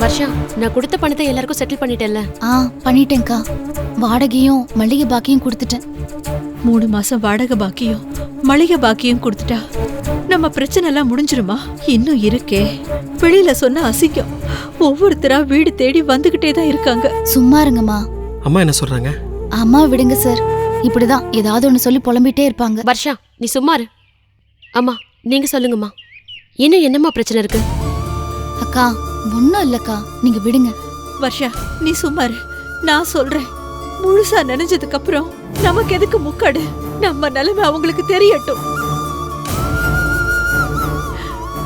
வர்ஷா, நான் கொடுத்த பணத்தை எல்லாருக்கும் செட்டில் பண்ணிட்டேன்ல? பண்ணிட்டேன்க்கா. வாடகையும் மளிகை பாக்கியும் கொடுத்துட்டேன். 3 மாசம் வாடகை பாக்கியும் மளிகை பாக்கியும் கொடுத்துட்டா நம்ம பிரச்சனை எல்லாம் முடிஞ்சிருமா? இன்னும் இருக்கே, வெளியில சொன்ன அசிங்கம். ஒவ்வொருத்தரா வீடு தேடி வந்துகிட்டே தான் இருக்காங்க. சும்மா இருங்கம்மா. அம்மா என்ன சொல்றாங்க? அம்மா விடுங்க சார். இப்படிதான் ஏதாவது ஒண்ணு சொல்லி புலம்பிட்டே இருப்பாங்க. வர்ஷா, நீ சும்மா இரு. அம்மா, நீங்க சொல்லுங்கம்மா. இன்னும் என்னம்மா பிரச்சனை இருக்கு? அக்கா, ஒண்ணும் இல்லக்கா, நீங்க விடுங்க. வர்ஷா, நீ சும்மா இரு. நான் சொல்றேன். முழுசா நினைஞ்சதுக்கு அப்புறம் நமக்கு எதுக்கு முக்காடு? நம்ம நிலைமை அவங்களுக்கு தெரியட்டும்.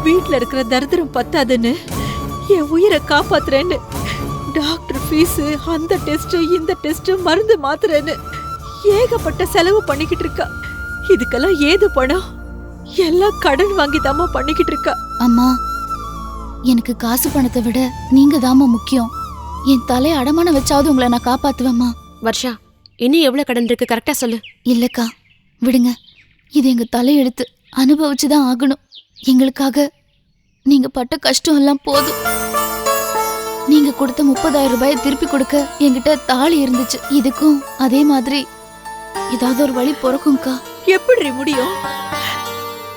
வீட்டுல இருக்கிற தரித்திரம் பத்தாதுன்னு என் உயிரை காப்பாத்துறேன்னு டாக்டர் ஃபீஸ், அந்த டெஸ்ட், இந்த டெஸ்ட், மருந்து மாத்திரன்னு ஏகப்பட்ட செலவு பண்ணிக்கிட்டு இருக்கா. இதுக்கெல்லாம் ஏது பணம்? எல்லாம் கடன் வாங்கி தாமா பண்ணிக்கிட்டு இருக்கா. அம்மா, எனக்கு காசு பணத்தை விட நீங்க தாமா முக்கியம். என் தலையை அடமான வச்சாவது உங்களை நான் காப்பாத்துவேம்மா. வர்ஷா, இன்னும் எவ்வளவு கடன் இருக்கு? கரெக்டா சொல்லு. இல்லக்கா, விடுங்க. இது எங்க தலையெடுத்து அனுபவிச்சுதான் ஆகணும். எங்களுக்காக நீங்க பட்ட கஷ்டம் எல்லாம் போதும். நீங்க கொடுத்த 30,000 ரூபாயை திருப்பி கொடுக்க என்கிட்ட தாலி இருந்துச்சு. இதுக்கும் அதே மாதிரி ஏதாவது ஒரு வழி பிறக்கும்க்கா. எப்படி முடியும்?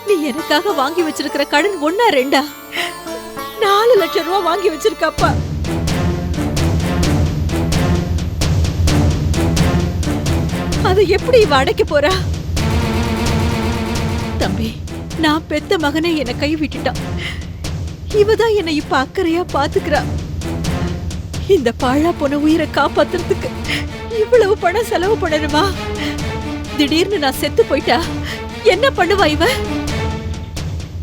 நீ எனக்காக வாங்கி வச்சிருக்கிற கடன் 1 2 4 லட்சம் ரூபாய் வாங்கி வச்சிருக்கப்பா. அதை எப்படி இவ அடைக்க போறா? தம்பி, நான் பெத்த மகனை என்னை கை விட்டுட்டான். இவதான் என்னை இப்ப அக்கறையா பாத்துக்கிறா. இந்த பாழா போன உயிரை காப்பாத்துறதுக்கு இவ்வளவு பணம் செலவு பண்ணணுமா? திடீர்னு நான் செத்து போயிட்டா என்ன பண்ணுவா இவ?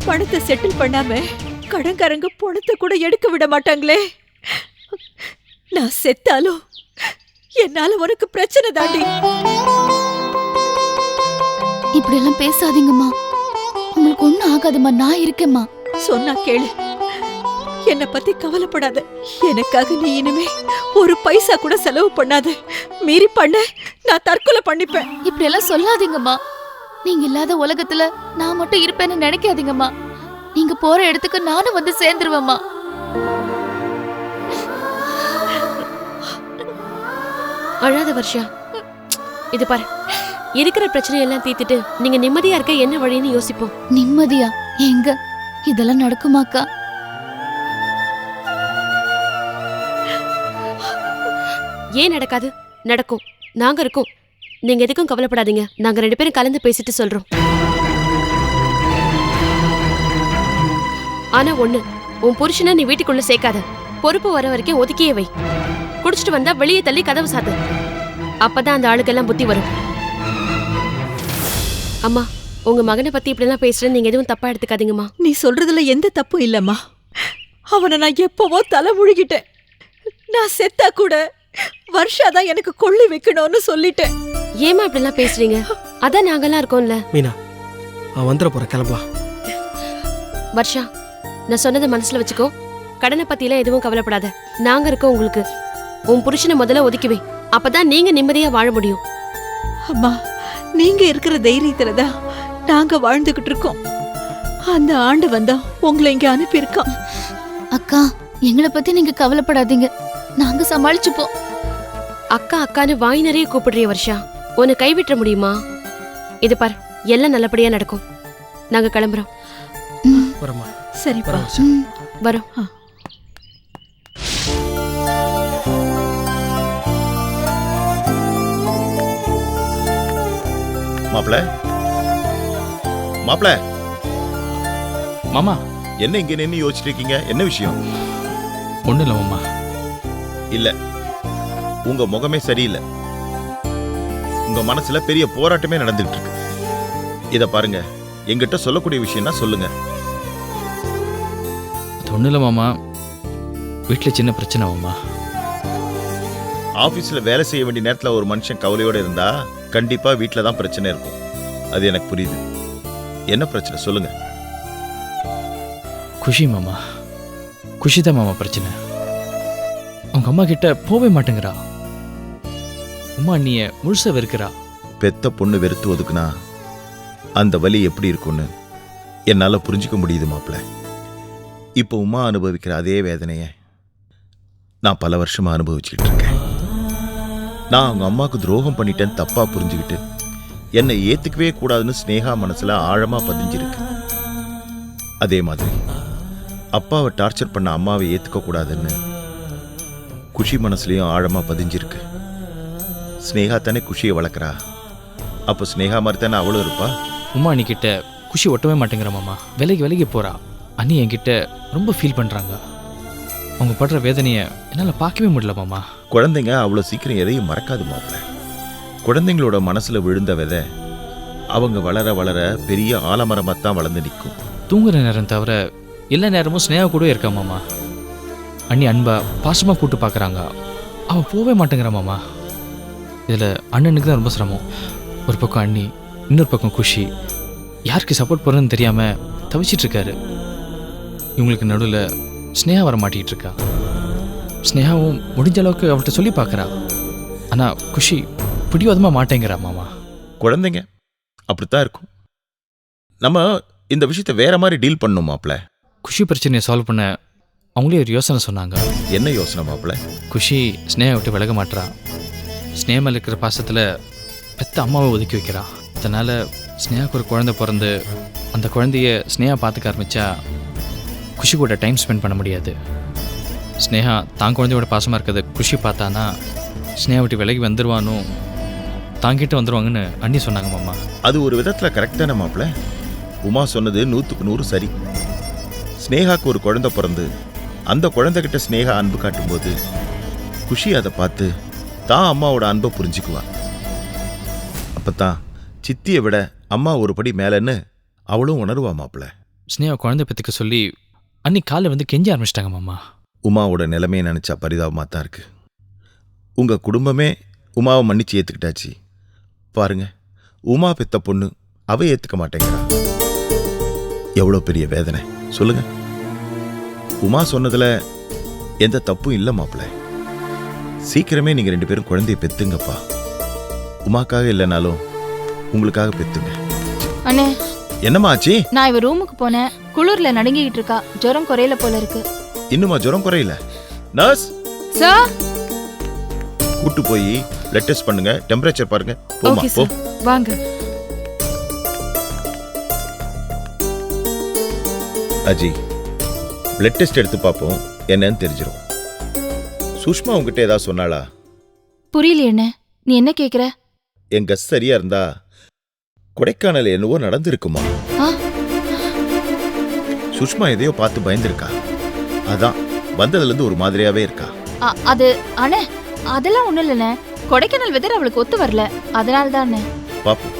பணத்தை செட்டில் பண்ணாம கடன்காரங்க பணத்தை கூட எடுக்க விட மாட்டாங்களே. நான் செத்தாலும் என்னால உனக்கு பிரச்சனை தாண்டி. இப்படி எல்லாம் பேசாதீங்கம்மா. உங்களுக்கு ஒண்ணும் ஆகாதும்மா, நான் இருக்கேம்மா. சொன்னா கேளு. என்னை பத்தி கவலைப்படாத. எனக்காக நீ இனிமே ஒரு பைசா கூட செலவு பண்ணாத. மீறி பண்ண நான் தற்கொலை பண்ணிப்பேன். இப்படி எல்லாம் சொல்லாதீங்கம்மா. நீங்க இல்லாத உலகத்துல நான் மட்டும் இருப்பேன்னு நினைக்காதீங்கம்மா. நீங்க போற இடத்துக்கு நானும் வந்து சேர்ந்துருவேம்மா. அழாத வர்ஷா. இது பாரு, இருக்கிற பிரச்சனையெல்லாம் தீர்த்துட்டு நீங்க நிம்மதியா இருக்க என்ன வழின்னு யோசிப்போம். நிம்மதியா? எங்க இதெல்லாம் நடக்குமாக்கா? ஏன் நடக்காது? நடக்கும். நாங்க இருக்கோம். நீங்க எதுக்கும் கவலைப்படாதீங்க. நாங்க 2 பேரும் கலந்து பேசிட்டு சொல்றோம். ஆனா ஒண்ணு, உன் புருஷனை நீ வீட்டுக்குள்ள சேர்க்காத. பொறுப்பு வர வரைக்கும் ஒதுக்கியே வை. குடிச்சிட்டு வந்தா வெளியே தள்ளி கதவு சாத்து. அப்பதான் அந்த ஆளுக்கெல்லாம் புத்தி வரும். அம்மா, உங்க மகனை பத்தி இப்படி எல்லாம் பேசுறேன்னு நீங்க எதுவும் தப்பா எடுத்துக்காதீங்கம்மா. நீ சொல்றதுல எந்த தப்பும் இல்லம்மா. அவனை நான் எப்பவோ தலை முழுகிட்டேன். நான் செத்தா கூட வர்ஷாதான் எனக்கு கொள்ளி வைக்கணும்னு சொல்லிட்டேன். ஏமா இப்படி எல்லாம் பேசுறீங்க? அதான் நாங்கெல்லாம் இருக்கோம்ல. மீனா, அவன் வந்துட போற, கிளம்பலாம். வர்ஷா, நான் சொன்னதை மனசுல வச்சுக்கோ. கடனை பத்திலாம் எதுவும் கவலைப்படாத. நாங்க இருக்கோம் உங்களுக்கு. உன் புருஷனை முதல்ல ஒதுக்கிவே. அப்பதான் நீங்க நிம்மதியா வாழ முடியும். அம்மா, நீங்க இருக்கிற தைரியத்துலதான் நாங்க வாழ்ந்துகிட்டு இருக்கோம். அந்த ஆண்டு வந்தா உங்களை இங்க அனுப்பியிருக்கான். அக்கா, எங்களை பத்தி நீங்க கவலைப்படாதீங்க. நாங்க சமாளிச்சுப்போம். அக்கா அக்கான்னு வாய் நிறைய கூப்பிடுறிய வர்ஷா. உன்னை கைவிட்ட முடியுமா? இது பார், எல்லாம் நல்லபடியா நடக்கும். நாங்க கிளம்புறோம். வரமா? சரிப்பா, வரோம். மாப்ள, மாப்ள. மாமா, என்ன இங்க நின்னு யோசிச்சுட்டு இருக்கீங்க? என்ன விஷயம்? ஒண்ணு இல்ல மாமா. இல்ல, உங்க முகமே சரியில்லை. உங்க மனசுல பெரிய போராட்டமே நடந்துட்டு இருக்கு. இத பாருங்க, என்கிட்ட சொல்லக்கூடிய விஷயம்னா சொல்லுங்க. அது ஒண்ணு இல்ல மாமா. வீட்டுல சின்ன பிரச்சனை மாமா. ஆபீஸ்ல வேலை செய்ய வேண்டிய நேரத்துல ஒரு மனுஷன் கவலையோட இருந்தா கண்டிப்பா வீட்டுல தான் பிரச்சனை இருக்கும். அது எனக்கு புரியுது. என்ன பிரச்சனை சொல்லுங்க. குஷி மாமா. குஷிதான் மாமா பிரச்சனை. அவங்க அம்மா கிட்ட போவே மாட்டேங்கிறா. உமா அண்ணிய முழுசா வெறுக்கிறா. பெத்த பொண்ணு வெறுத்து ஒதுக்குனா அந்த வலி எப்படி இருக்கும்னு என்னால புரிஞ்சுக்க முடியுது மாப்ள. இப்போ உமா அனுபவிக்கிற அதே வேதனைய நான் பல வருஷமா அனுபவிச்சுக்கிட்டு இருக்கேன். நான் அவங்க அம்மாவுக்கு துரோகம் பண்ணிட்டேன்னு தப்பா புரிஞ்சுக்கிட்டு என்னை ஏத்துக்கவே கூடாதுன்னு ஸ்னேகா மனசுல ஆழமா பதிஞ்சிருக்கு. அதே மாதிரி அப்பாவை டார்ச்சர் பண்ண அம்மாவை ஏத்துக்க கூடாதுன்னு குஷி மனசுலயும் ஆழமா பதிஞ்சிருக்கு. ஸ்னேகா தானே குஷியை வளர்க்குறா, அப்போ ஸ்னேகா மாதிரி தானே அவளும் இருப்பா. உமா அண்ணிக்கிட்ட குஷி ஒட்டவே மாட்டேங்கிற மாமா. விலகி போகிறா. அண்ணி என்கிட்ட ரொம்ப ஃபீல் பண்ணுறாங்க. அவங்க படுற வேதனையை என்னால் பார்க்கவே முடியல மாமா. குழந்தைங்க அவ்வளோ சீக்கிரம் எதையும் மறக்காது மாப்பிள்ள. குழந்தைங்களோட மனசுல விழுந்த விதை அவங்க வளர வளர பெரிய ஆலமரமாக தான் வளர்ந்து நிற்கும். தூங்குற நேரம் தவிர எல்லா நேரமும் ஸ்னேகா கூட இருக்கா மாமா. அண்ணி அன்பா பாசமாக கூப்பிட்டு பார்க்குறாங்க. அவன் போவே மாட்டேங்கிற மாமா. இதில் அண்ணனுக்கு தான் ரொம்ப சிரமம். ஒரு பக்கம் அண்ணி, இன்னொரு பக்கம் குஷி. யாருக்கு சப்போர்ட் பண்ணுறதுன்னு தெரியாமல் தவிச்சிட்ருக்காரு. இவங்களுக்கு நடுவில் ஸ்னேகா வர மாட்டிகிட்டு இருக்கா. ஸ்னேகாவும் முடிஞ்ச அளவுக்கு அவர்கிட்ட சொல்லி பார்க்குறா. ஆனால் குஷி பிடிவாதமாக மாட்டேங்கிறா மாமா. குழந்தைங்க அப்படித்தான் இருக்கும். நம்ம இந்த விஷயத்தை வேற மாதிரி டீல் பண்ணணும் மாப்பிள்ள. குஷி பிரச்சனையை சால்வ் பண்ண அவங்களே ஒரு யோசனை சொன்னாங்க. என்ன யோசனை மாப்பிள்ள? குஷி ஸ்னேகா விட்டு விலக மாட்டுறா. ஸ்னேகா மேல இருக்கிற பாசத்தில் பெத்த அம்மாவை ஒதுக்கி வைக்கிறா. அதனால் ஸ்னேகாவுக்கு ஒரு குழந்தை பிறந்து அந்த குழந்தைய ஸ்னேகா பார்த்துக்க ஆரம்பித்தா குஷி கூட டைம் ஸ்பெண்ட் பண்ண முடியாது. ஸ்னேகா தான் குழந்தையோட பாசமாக இருக்கிறத குஷி பார்த்தானா ஸ்னேகா விட்டு விலகி வந்துடுவானோ, தாங்கிட்ட வந்துடுவாங்கன்னு அண்ணி சொன்னாங்க மாமா. அது ஒரு விதத்தில் கரெக்ட் தானே மாப்பிள்ள. உமா சொன்னது 100க்கு 100 சரி. ஸ்னேகாக்கு ஒரு குழந்தை பிறந்து அந்த குழந்தைகிட்ட ஸ்னேகா அன்பு காட்டும்போது குஷி அதை பார்த்து தான் அம்மாவோட அன்பை புரிஞ்சுக்குவா. அப்பத்தான் சித்தியை விட அம்மா ஒரு படி மேலன்னு அவளும் உணர்வா மாப்பிள்ள. ஸ்னேகா குழந்தை பற்றிக்க சொல்லி அன்னி காலை வந்து கெஞ்ச ஆரம்பிச்சிட்டாங்க மாமா. உமாவோட நிலைமையை நினச்சா பரிதாபமாக தான் இருக்கு. உங்கள் குடும்பமே உமாவை மன்னிச்சு ஏற்றுக்கிட்டாச்சு. பாருங்க, உமா பெத்த பொண்ணு அவ ஏற்றுக்க மாட்டேங்கிறா. எவ்வளோ பெரிய வேதனை சொல்லுங்க. உமா சொன்னதில் எந்த தப்பும் இல்லை மாப்பிள்ள. சீக்கிரமே நீங்கள் 2 பேரும் குழந்தைய பெத்துங்கப்பா. உமாக்காக இல்லைனாலும் உங்களுக்காக பெத்துங்க. அண்ணே, என்னம்மா ஆச்சு? நான் இவ ரூமுக்கு போனேன். குளிர்ல நடுங்கிட்டு இருக்கா. ஜுரம் குறையல போல இருக்கு. இன்னுமா ஜுரம் குறையல? நர்ஸ் சார், கூட்டு போய் பிளட் டெஸ்ட் பண்ணுங்க, டெம்பரேச்சர் பாருங்க. போமா ஓகே போ. சார், வாங்க. அஜி, பிளட் டெஸ்ட் எடுத்து பார்ப்போம், என்னன்னு தெரிஞ்சிடும். சுஷ்மா உங்ககிட்ட ஏதாவது சொன்னாளா? புரியல என்ன நீ என்ன கேக்குற? என் கஸ் சரியா இருந்தா கொடைக்கானல் என்னவோ நடந்திருக்குமா? ஆ, சுஷ்மா எதையோ பார்த்து பயந்துருக்கா. அதான் வந்ததுல இருந்து ஒரு மாதிரியாவே இருக்கா. அது அண்ணே, அதெல்லாம் ஒண்ணும் இல்லண்ணே. கொடைக்கானல் வெதர் அவளுக்கு ஒத்து வரல, அதனால தான் அண்ணே. பாப்போம்,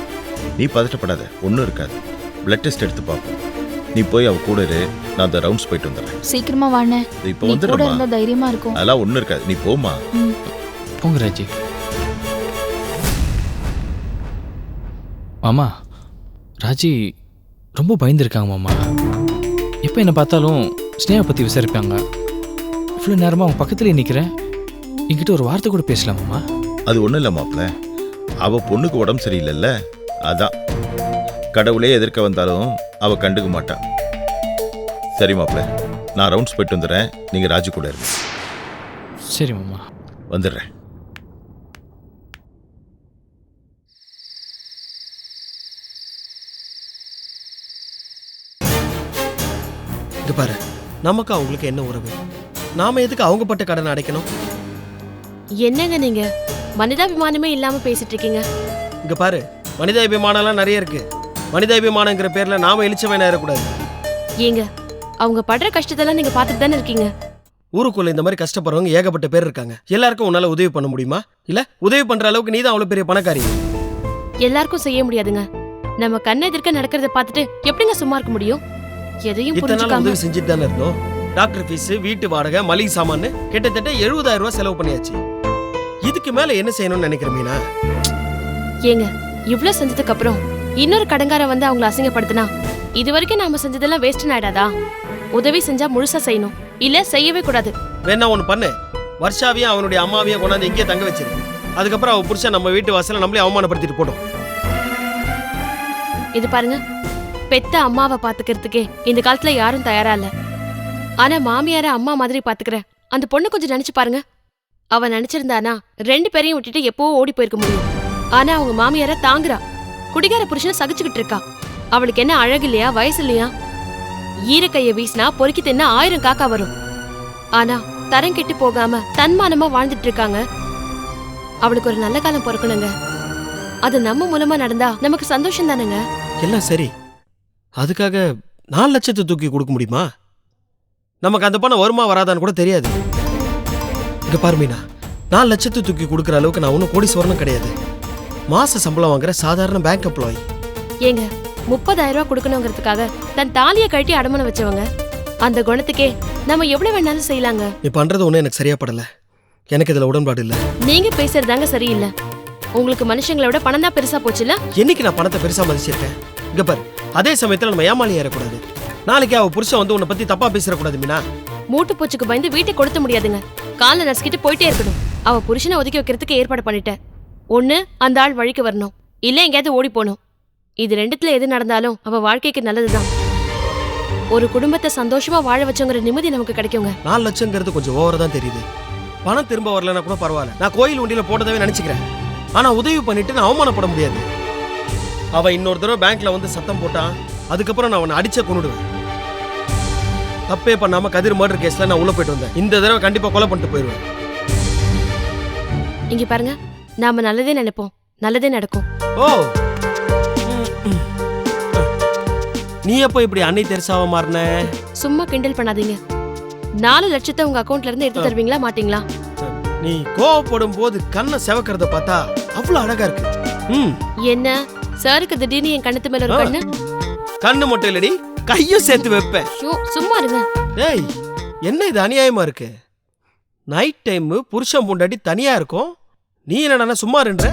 நீ பதட்டப்படாத, ஒன்றும் இருக்காது. பிளட் டெஸ்ட் எடுத்து பார்ப்போம். நீ போய் அவ கூட இரு, நான் அந்த ரவுண்ட்ஸ் போயிட்டு வந்துடுறேன். சீக்கிரமா வாண்ணே. இப்போ நீ கூட வந்துடுமா? இருந்தா தைரியமா இருக்கும். அதெல்லாம் ஒன்றும் இருக்காது, நீ போமா. ம். போங்க ராஜி. மாமா, ராஜி ரொம்ப பயந்துருக்காங்க மாமா. எப்போ என்னை பார்த்தாலும் ஸ்னேகா பற்றி விசாரிப்பாங்க. இவ்வளோ நேரமாக அவங்க பக்கத்துலேயே நிற்கிறேன். என்கிட்ட ஒரு வார்த்தை கூட பேசலாம் மாமா. அது ஒன்றும் இல்லை மாப்பிள்ள, அவ பொண்ணுக்கு உடம்பு சரியில்லைல்ல, அதான். கடவுளே எதிர்க்க வந்தாலும் அவ கண்டுக்க மாட்டான். சரி மாப்பிள்ள, நான் ரவுண்ட்ஸ் போயிட்டு வந்துடுறேன், நீங்கள் ராஜு கூட இருங்க. சரி மாமா, வந்துடுறேன். இங்க பாரு, நமக்கு அவங்களுக்கு என்ன உறவு? நாம எதுக்கு அவங்க பட்ட கடனை அடைக்கணும்? என்னங்க நீங்க மனிதாபிமானமே இல்லாம பேசிட்டு இருக்கீங்க. இங்க பாரு, மனிதாபிமானம்லாம் நிறைய இருக்கு. மனிதாபிமானங்கிற பேர்ல நாம எழுச்சவன் ஆயிடக்கூடாது. ஏங்க, அவங்க படுற கஷ்டத்தெல்லாம் நீங்க பார்த்துட்டு தானே இருக்கீங்க. ஊருக்குள்ள இந்த மாதிரி கஷ்டப்படுறவங்க ஏகப்பட்ட பேர் இருக்காங்க. எல்லாருக்கும் உன்னால உதவி பண்ண முடியுமா? இல்ல உதவி பண்ற அளவுக்கு நீ தான் அவ்வளவு பெரிய பணக்காரி. எல்லாருக்கும் செய்ய முடியாதுங்க. நம்ம கண்ணை எதிர்க்க நடக்கிறத பார்த்துட்டு எப்படிங்க சும்மா இருக்க முடியும்? எதையும் இத்தனை நாள் புரிஞ்சுக்காம உதவி செஞ்சுட்டு தானே இருந்தோம். டாக்டர் ஃபீஸ், வீட்டு வாடகை, மளிகை சாமான் கிட்டத்தட்ட 70,000 ரூபாய் செலவு பண்ணியாச்சு. இதுக்கு மேல என்ன செய்யணும்னு நினைக்கிற மீனா? ஏங்க, இவ்ளோ செஞ்சதுக்கு அப்புறம் இன்னொரு கடங்கார வந்து அவங்கள அசிங்கப்படுத்தினா இது வரைக்கும் நாம செஞ்சதெல்லாம் வேஸ்ட் ஆயிடாதா? உதவி செஞ்சா முழுசா செய்யணும், இல்ல செய்யவே கூடாது. வேணா ஒண்ணு பண்ணு, வர்ஷாவையும் அவனுடைய அம்மாவையும் கொண்டாந்து இங்கே தங்க வச்சிருக்கு. அதுக்கப்புறம் அவ புருஷன் நம்ம வீட்டு வாசல நம்மளே அவமானப்படுத்திட்டு போட்டோம். இது பாருங்க, பெத்த அம்மாவை பாத்துக்கிறதுக்கே இந்த காலத்துல யாரும் தயாரா இல்ல. ஆனா மாமியார அம்மா மாதிரி பாத்துக்கிற அந்த பொண்ணு கொஞ்சம் நினைச்சு பாருங்க. அவ நினைச்சிருந்தானா 2 பேரையும் விட்டுட்டு எப்போ ஓடி போயிருக்க முடியும். ஆனா அவங்க மாமியார தாங்குறா. குடிகார புருஷனை சகிச்சுக்கிட்டு இருக்கா. அவளுக்கு என்ன அழகு இல்லையா, வயசு இல்லையா? ஈரக்கைய வீசினா பொறுக்கி தின்னா 1000 காக்கா வரும். ஆனா தரம் கெட்டு போகாம தன்மானமா வாழ்ந்துட்டு இருக்காங்க. அவளுக்கு ஒரு நல்ல காலம் பொறுக்கணுங்க. அது நம்ம மூலமா நடந்தா நமக்கு சந்தோஷம் தானுங்க. எல்லாம் சரி, அதுக்காக 4 லட்சத்தை தூக்கி கொடுக்க முடியுமா? நமக்கு அந்த பணம் வருமா வராதான்னு கூட தெரியாது. இங்க பாரு மீனா, 4 லட்சத்தை தூக்கி கொடுக்குற அளவுக்கு நான் ஒன்றும் கோடீஸ்வரனும் கிடையாது. மாச சம்பளம் வாங்குற சாதாரண பேங்க் எம்ப்ளாயி. ஏங்க 30,000 ரூபாய் கொடுக்கணுங்கிறதுக்காக தன் தாலியை கழட்டி அடமானம் வச்சவங்க. அந்த குணத்துக்கே நம்ம எவ்வளவு வேணாலும் செய்யலாங்க. நீ பண்றது ஒன்றும் எனக்கு சரியா படல. எனக்கு இதுல உடன்பாடு இல்ல. நீங்க பேசுறதாங்க சரியில்லை. உங்களுக்கு மனுஷங்களை விட பணம் தான் பெருசா போச்சுல. என்னைக்கு நான் பணத்தை பெருசா மதிச்சிருக்கேன்? இங்க பாரு, அதே சமயத்துல நம்ம ஏமாளி ஏறக்கூடாது. நாளைக்கு அவ புருஷன் வந்து உன்னை பத்தி தப்பா பேசிடக்கூடாது மீனா. மூட்டு பூச்சுக்கு பயந்து வீட்டை கொடுத்த முடியாதுங்க. காலை நசுக்கிட்டு போயிட்டே இருக்கணும். அவ புருஷனை ஒதுக்கி வைக்கிறதுக்கு ஏற்பாடு பண்ணிட்டேன். ஒண்ணு அந்த ஆள் வழிக்கு வரணும், இல்ல எங்கேயாவது ஓடி போகணும். இது ரெண்டுத்துல எது நடந்தாலும் அவ வாழ்க்கைக்கு நல்லதுதான். ஒரு குடும்பத்தை சந்தோஷமா வாழ வச்சோங்கிற நிம்மதி நமக்கு கிடைக்குங்க. 4 லட்சங்கிறது கொஞ்சம் ஓவரா தான் தெரியுது. பணம் திரும்ப வரலன்னா கூட பரவாயில்ல, நான் கோயில் உண்டியில போட்டதவே நினைச்சுக்கிறேன். ஆனா உதவி பண்ணிட்டு நான் அவமானப்பட முடியாது. அவ இன்னொரு தடவை பேங்க்ல வந்து சத்தம் போட்டான், அதுக்கப்புறம் நான் அவனை அடிச்சே கொன்னுடுவேன். தப்பே பண்ணாம கதிர் மர்டர் கேஸ்ல நான் உள்ள போயிட்டு வந்தேன். இந்த தடவை கண்டிப்பா கொலை பண்ணிட்டு போயிடுவேன். இங்க பாருங்க, நாம நல்லதே நினைப்போம், நல்லதே நடக்கும். ஓ, நீ எப்போ இப்படி அன்னை தெரசாவா மாறின? சும்மா கிண்டல் பண்ணாதீங்க. 4 லட்சத்தை உங்க அக்கவுண்ட்ல இருந்து எடுத்து தருவீங்களா மாட்டீங்களா? நீ கோவப்படும் போது கண்ணை செவக்கிறத பார்த்தா அவ்வளவு அழகா இருக்கு. என்ன சாருக்கு திடீர்னு என் கண்ணத்து மேல ஒரு கண்ணு? கண்ணு மட்டும் இல்லடி, கையும் சேர்த்து வைப்பேன். ஐயோ, சும்மா இருங்க. ஏய், என்ன இது அநியாயமா இருக்கு? நைட் டைம் புருஷன் பொண்டாட்டி தனியா இருக்கும், நீ என்னடா சும்மா இருன்ற?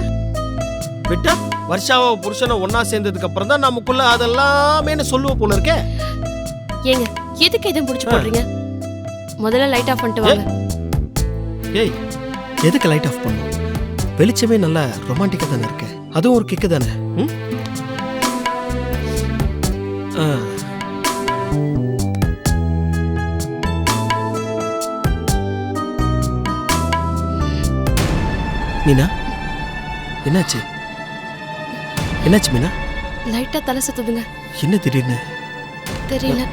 விட்டா வருஷாவா புருஷனை ஒன்னா சேர்ந்ததுக்கு அப்புறம் தான் நமக்குள்ள அதெல்லாமே சொல்லுவோம் போல இருக்கே. ஏங்க எதுக்கு எதுவும் புடிச்சு போடுறீங்க? முதல்ல லைட் ஆஃப் பண்ணிட்டு வாங்க. ஏய், எதுக்கு லைட் ஆஃப் பண்ணும்? வெளிச்சமே நல்லா ரொமான்டிக்கா தானே இருக்கு, அதுவும் ஒரு கிக்கு தானே. மீனா, என்னாச்சு? என்னாச்சு மீனா? லைட்டா தலை சுத்துதுங்க. என்ன திடீர்னு? தெரியல.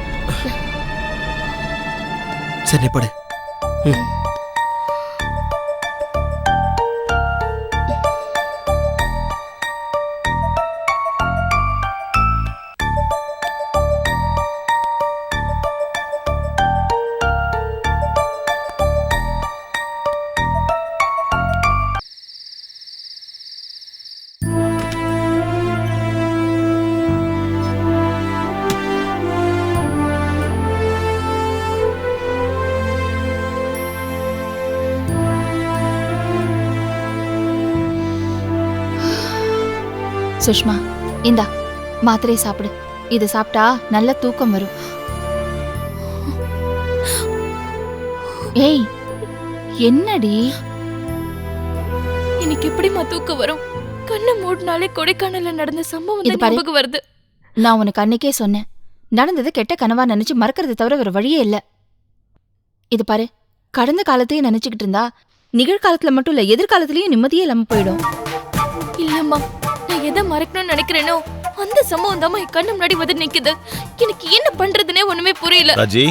சரி, நீ படு. சுஷ்மா, இந்தா மாத்திரை சாப்பிடு. இது சாப்பிட்டா நல்ல தூக்கம் வரும். ஏய், என்னடி? எனக்கு எப்படிமா தூக்கம் வரும்? கண்ணை மூடினாலே கொடைக்கானல்ல நடந்த சம்பவம் இது பாரு. ஞாபகம் வருது. நான் உனக்கு அன்னைக்கே சொன்னேன், நடந்தது கெட்ட கனவா நினைச்சு மறக்கிறது தவிர வேற வழியே இல்ல. இது பாரு, கடந்த காலத்தையும் நினைச்சுக்கிட்டு இருந்தா நிகழ்காலத்துல மட்டும் இல்ல, எதிர்காலத்திலயும் நிம்மதியே இல்லாம போயிடும். இல்லம்மா, நான் எதை மறக்கணும்னு நினைக்கிறேனோ அந்த சம்பவம் தான் என் கண்ணு முன்னாடி வந்து நிக்குது. எனக்கு என்ன பண்றதுன்னே ஒண்ணுமே புரியல. ராஜி,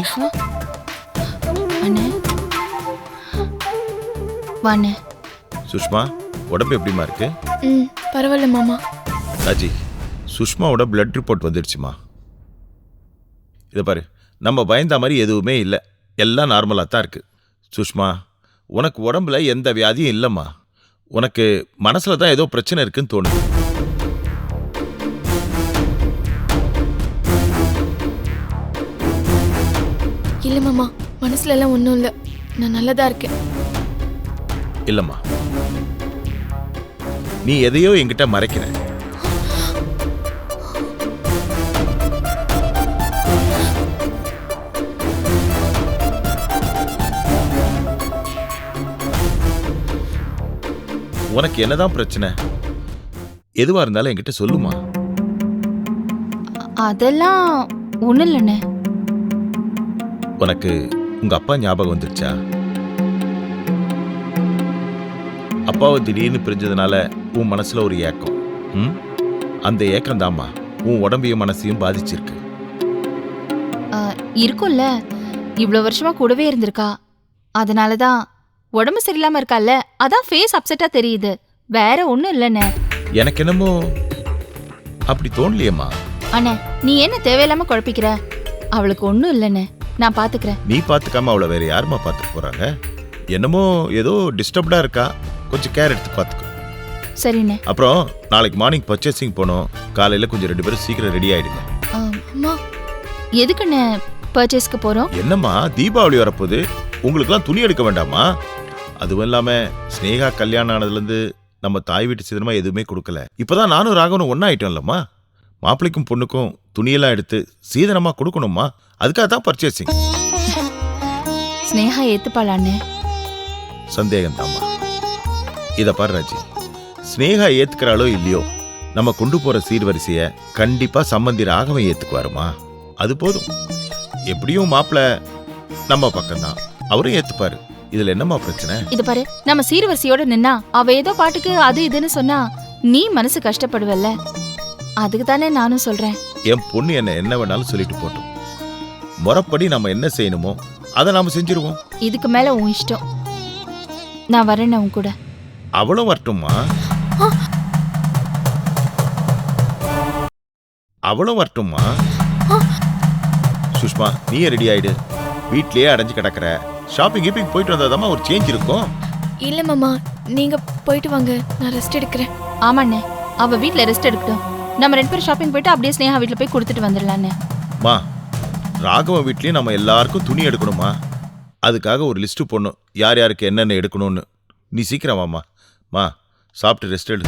அண்ணே வாண்ணே. சுஷ்மா உடம்பு எப்படிமா இருக்கு? பரவாயில்ல மாமா. ராஜி, சுஷ்மாவோட பிளட் ரிப்போர்ட் வந்துடுச்சுமா. இதை பாரு, நம்ம பயந்த மாதிரி எதுவுமே இல்லை, எல்லாம் நார்மலாக தான் இருக்கு. சுஷ்மா, உனக்கு உடம்புல எந்த வியாதியும் இல்லைம்மா. உனக்கு மனசுல தான் ஏதோ பிரச்சனை இருக்குன்னு தோணுது. இல்ல மாமா, மனசுல எல்லாம் ஒண்ணும் இல்ல, நான் நல்லதா இருக்கேன். இல்லம்மா, நீ எதையோ என்கிட்ட மறைக்கிற. உனக்கு என்னதான் பிரச்சனை? எதுவா இருந்தாலும் என்கிட்ட சொல்லுமா. அதெல்லாம் ஒண்ணும் இல்லண்ணே. உனக்கு உங்க அப்பா ஞாபகம் வந்துருச்சா? அப்பாவை திடீர்னு பிரிஞ்சதுனால உன் மனசுல ஒரு ஏக்கம். அந்த ஏக்கம் தாம்மா உன் உடம்பையும் மனசையும் பாதிச்சிருக்கு. இருக்கும்ல, இவ்வளோ வருஷமா கூடவே இருந்திருக்கா, அதனாலதான் உடம்பு சரியில்லாம இருக்கால, அதான் ஃபேஸ் அப்செட்டா தெரியுது, வேற ஒண்ணும் இல்லைண்ணே. எனக்கு என்னமோ அப்படி தோணலையம்மா. அண்ணே, நீ என்ன தேவையில்லாம குழப்பிக்கிற? அவளுக்கு ஒண்ணும் இல்லைண்ணே, நான் பாத்துக்கிறேன். நீ பாத்துக்காம அவளை வேற யாருமா பாத்துக்க போறாங்க? என்னமோ ஏதோ டிஸ்டர்ப்டா இருக்கா, கொஞ்சம் கேர் எடுத்து பாத்துக்கோ. சரிண்ணே. அப்புறம் நாளைக்கு மார்னிங் பர்ச்சேசிங் போனோம், காலையில கொஞ்சம் 2 பேரும் சீக்கிரம் ரெடி ஆயிடுங்க. அம்மா, எதுக்குண்ணே பர்ச்சேஸ்க்கு போறோம்? என்னம்மா, தீபாவளி வரப்போகுது, உங்களுக்குலாம் துணி எடுக்க வேண்டாமா? அதுவும் இல்லாம ஸ்னேகா கல்யாணம் ஆனதுலேருந்து நம்ம தாய் வீட்டு சீதனமா எதுவுமே கொடுக்கல. இப்பதான் நானும் ராகவனும் ஒன்னா ஆயிட்டோம்லம்மா. மாப்பிள்ளைக்கும் பொண்ணுக்கும் துணியெல்லாம் எடுத்து சீதனமா கொடுக்கணுமா, அதுக்காக தான் பர்ச்சேசிங். ஸ்னேகா ஏத்துப்பாளாண்ணே? சந்தேகம் தாம்மா. இதை பாரு ராஜி, ஸ்னேகா ஏத்துக்கிறாளோ இல்லையோ, நம்ம கொண்டு போற சீர்வரிசைய கண்டிப்பா சம்பந்தி ராகவன் ஏத்துக்குவாருமா. அது போதும். எப்படியும் மாப்பிள்ள நம்ம பக்கம்தான், அவரும் ஏத்துப்பாரு. இதுல என்னம்மா பிரச்சனை? இது பாரு, நம்ம சீர்வரிசையோட நின்னா அவ ஏதோ பாட்டுக்கு அது இதுன்னு சொன்னா நீ மனசு கஷ்டப்படுவல்ல, அதுக்கு தானே நானும் சொல்றேன். என் பொண்ணு என்ன வேணாலும் சொல்லிட்டு போட்டோம், முறைப்படி நம்ம என்ன செய்யணுமோ அதை நாம செஞ்சிருவோம். இதுக்கு மேல உன் இஷ்டம். நான் வரேன் உன் கூட. அவளும் வரட்டும்மா, அவளும் வரட்டும்மா. சுஷ்மா, நீயே ரெடி ஆயிடு, வீட்லயே அடைஞ்சு கிடக்குற. ஷாப்பிங் கீப்பிங் போயிட்டு வந்தாதாம்மா ஒரு சேஞ்ச் இருக்கும். இல்ல மாமா, நீங்க போயிட்டு வாங்க, நான் ரெஸ்ட் எடுக்கிறேன். ஆமாண்ணே, அவ வீட்ல ரெஸ்ட் எடுக்கட்டும், நம்ம 2 பேரும் ஷாப்பிங் போயிட்டு அப்படியே ஸ்னேகா வீட்ல போய் கொடுத்துட்டு வந்துடலான்னு. மா, ராகவ வீட்லயும் நம்ம எல்லாருக்கும் துணி எடுக்கணுமா, அதுக்காக ஒரு லிஸ்ட் போடணும், யார் யாருக்கு என்னென்ன எடுக்கணும்னு. நீ சீக்கிரம் வாமா. மா, சாப்பிட்டு ரெஸ்ட் எடு.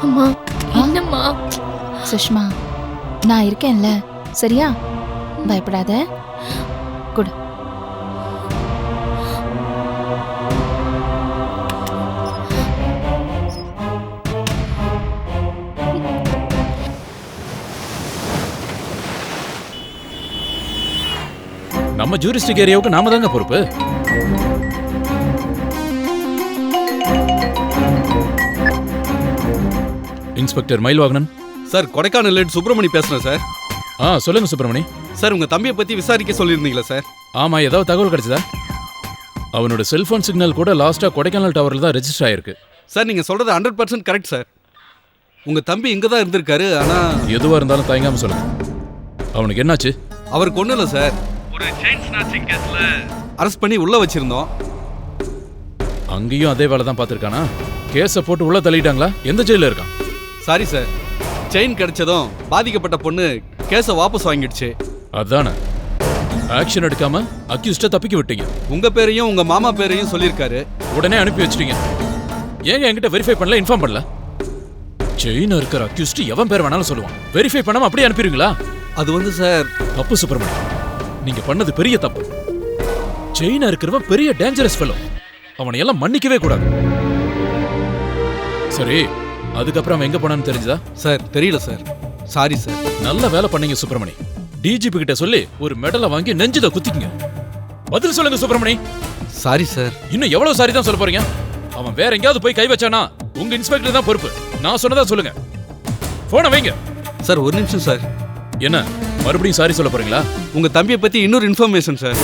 அம்மா, என்னம்மா? சுஷ்மா, நான் இருக்கேன்ல, சரியா? பயப்படாத. குடு. நம்ம ஜூரிஸ்டிக் ஏரியாவுக்கு நாம தாங்க பொறுப்பு. இன்ஸ்பெக்டர் மயில்வாகனன் சார், கொடைக்கானல் சுப்பிரமணி பேசுறேன் சார். சொல்லுங்க சுப்பிரமணி. சார், உங்க தம்பியை பத்தி விசாரிக்க சொல்லியிருந்தீங்களா சார்? ஆமா, ஏதாவது தகவல் கிடைச்சதா? அவனோட செல்போன் சிக்னல் கூட லாஸ்டா கொடைக்கானல் டவர்ல தான் ரெஜிஸ்டர் ஆயிருக்கு. சார், நீங்க சொல்றது 100% கரெக்ட் சார். உங்க தம்பி இங்க தான் இருந்திருக்காரு. ஆனா எதுவா இருந்தாலும் தயங்காம சொல்லுங்க. அவனுக்கு என்னாச்சு? அவருக்கு ஒண்ணும் இல்ல சார், ஒரு செயின் ஸ்நாச்சிங் கேஸ்ல அரெஸ்ட் பண்ணி உள்ள வச்சிருந்தோம். அங்கேயும் அதே வேலை தான் பார்த்துருக்கானா? கேஸை போட்டு உள்ள தள்ளிட்டாங்களா? எந்த ஜெயில இருக்கான்? சாரி சார், செயின் கிடைச்சதும் பாதிக்கப்பட்ட பொண்ணு கேஸை வாபஸ் வாங்கிடுச்சு. அதானே, ஆக்ஷன் எடுக்காம அக்யூஸ்ட தப்பிக்க விட்டீங்க. உங்க பேரையும் உங்க மாமா பேரையும் சொல்லியிருக்காரு. உடனே அனுப்பி வச்சிட்டீங்க. ஏங்க என்கிட்ட வெரிஃபை பண்ணல, இன்ஃபார்ம் பண்ணல? செயின் இருக்கிற அக்யூஸ்ட் எவன் பேர் வேணாலும் சொல்லுவான், வெரிஃபை பண்ணாம அப்படியே அனுப்பிடுவீங்களா? அது வந்து சார், தப்பு சுப்பிரமணியம், நீங்க பண்ணது பெரிய தப்பு. செயினா இருக்கிறவன் பெரிய டேஞ்சரஸ் ஃபெலோ, அவனை எல்லாம் மன்னிக்கவே கூடாது. சரி, அதுக்கப்புறம் அவன் எங்க போனான்னு தெரிஞ்சதா? சார், தெரியல சார். Sorry sir. நல்ல வேலை பண்ணீங்க சுப்பிரமணி. டிஜிபி கிட்ட சொல்லி ஒரு மெடலை வாங்கி நெஞ்சுத குத்திக்கங்க. பதில் சொல்லுங்க சுப்பிரமணி. Sorry sir. இன்னும் எவ்வளவு சாரி தான் சொல்ல போறீங்க? அவன் வேற எங்கேயாவது போய் கை வச்சானா உங்க இன்ஸ்பெக்டர் தான் பொறுப்பு. நான் சொன்னதா சொல்லுங்க. போன வைங்க. சார், ஒரு நிமிஷம் சார். என்ன மறுபடியும் சாரி சொல்ல போறீங்களா? உங்க தம்பியை பத்தி இன்னொரு இன்ஃபர்மேஷன் சார்.